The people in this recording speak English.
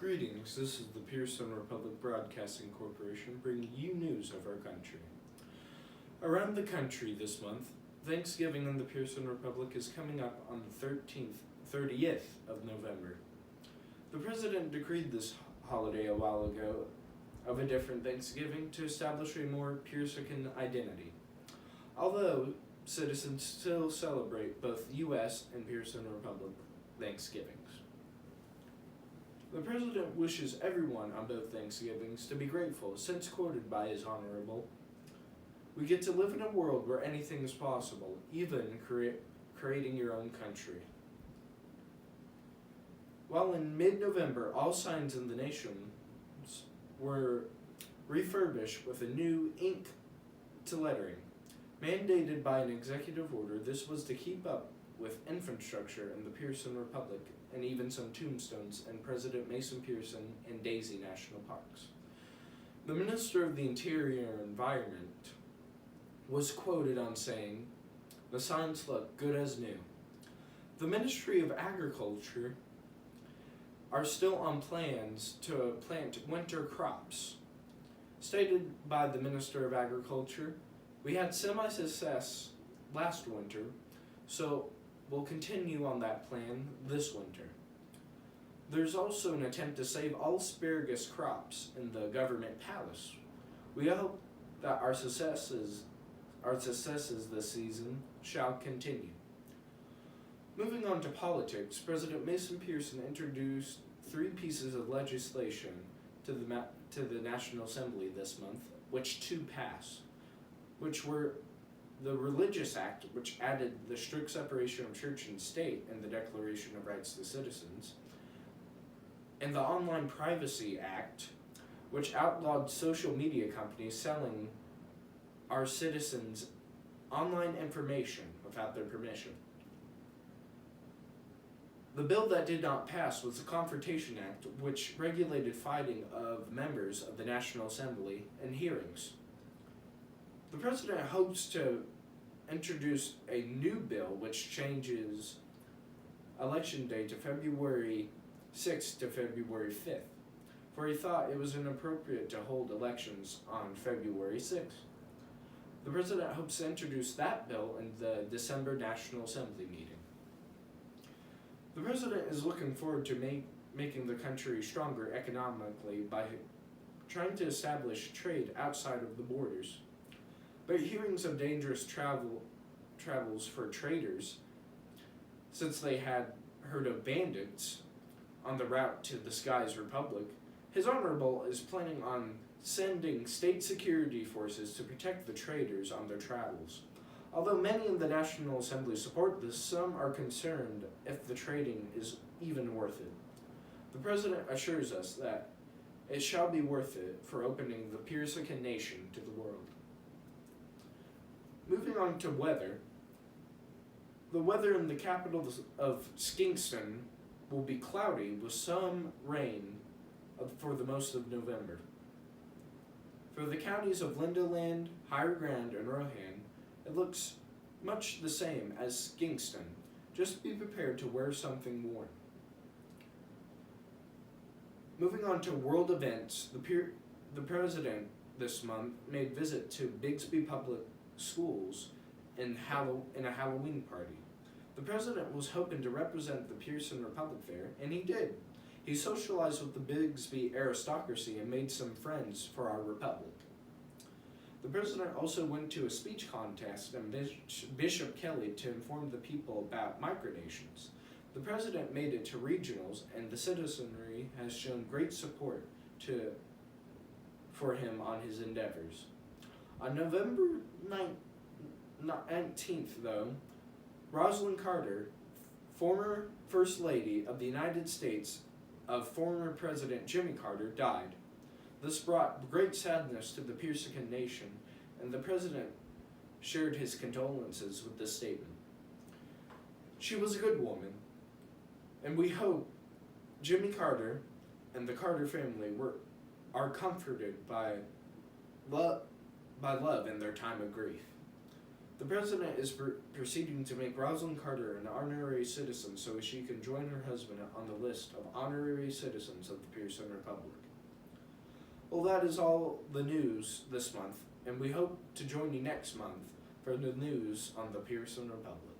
Greetings, this is the Pearson Republic Broadcasting Corporation bringing you news of our country. Around the country this month, Thanksgiving in the Pearson Republic is coming up on the 30th of November. The President decreed this holiday a while ago of a different Thanksgiving to establish a more Pearson identity. Although citizens still celebrate both U.S. and Pearson Republic Thanksgivings. The President wishes everyone on both Thanksgivings to be grateful, since quoted by His Honorable, "We get to live in a world where anything is possible, even creating your own country." While in mid-November, all signs in the nation were refurbished with a new ink to lettering. Mandated by an executive order, this was to keep up with infrastructure in the Pearson Republic and even some tombstones in President Mason Pearson and Daisy National Parks. The Minister of the Interior and Environment was quoted on saying, "The signs look good as new." The Ministry of Agriculture are still on plans to plant winter crops. Stated by the Minister of Agriculture, "We had semi-success last winter, so we'll continue on that plan this winter." There's also an attempt to save all asparagus crops in the government palace. We hope that our successes this season shall continue. Moving on to politics, President Mason Pearson introduced 3 pieces of legislation to the National Assembly this month, which 2 passed, which were the Religious Act, which added the strict separation of church and state in the Declaration of Rights to Citizens, and the Online Privacy Act, which outlawed social media companies selling our citizens online information without their permission. The bill that did not pass was the Confrontation Act, which regulated fighting of members of the National Assembly in hearings. The President hopes to introduce a new bill which changes election day to February 6th to February 5th, for he thought it was inappropriate to hold elections on February 6th. The President hopes to introduce that bill in the December National Assembly meeting. The President is looking forward to making the country stronger economically by trying to establish trade outside of the borders. But hearings of dangerous travels for traders, since they had heard of bandits on the route to the Skies Republic, His Honorable is planning on sending state security forces to protect the traders on their travels. Although many in the National Assembly support this, some are concerned if the trading is even worth it. The President assures us that it shall be worth it for opening the Pearson nation to the world. Moving on to weather. The weather in the capital of Skingston will be cloudy with some rain for the most of November. For the counties of Lindaland, Higher Grand, and Rohan, it looks much the same as Skingston. Just be prepared to wear something warm. Moving on to world events, the President this month made visit to Bixby Public Schools in a Halloween party. The President was hoping to represent the Pearson Republic there, and he did. He socialized with the Bixby aristocracy and made some friends for our republic. The President also went to a speech contest in Bishop Kelly to inform the people about micronations. The President made it to regionals, and the citizenry has shown great support for him on his endeavors. On November 19th, though, Rosalind Carter, former First Lady of the United States of former President Jimmy Carter, died. This brought great sadness to the Pearson nation, and the President shared his condolences with this statement. She was a good woman, and we hope Jimmy Carter and the Carter family are comforted by love in their time of grief. The president is proceeding to make Rosalind Carter an honorary citizen so she can join her husband on the list of honorary citizens of the Pearson Republic. Well, that is all the news this month, and we hope to join you next month for the news on the Pearson Republic.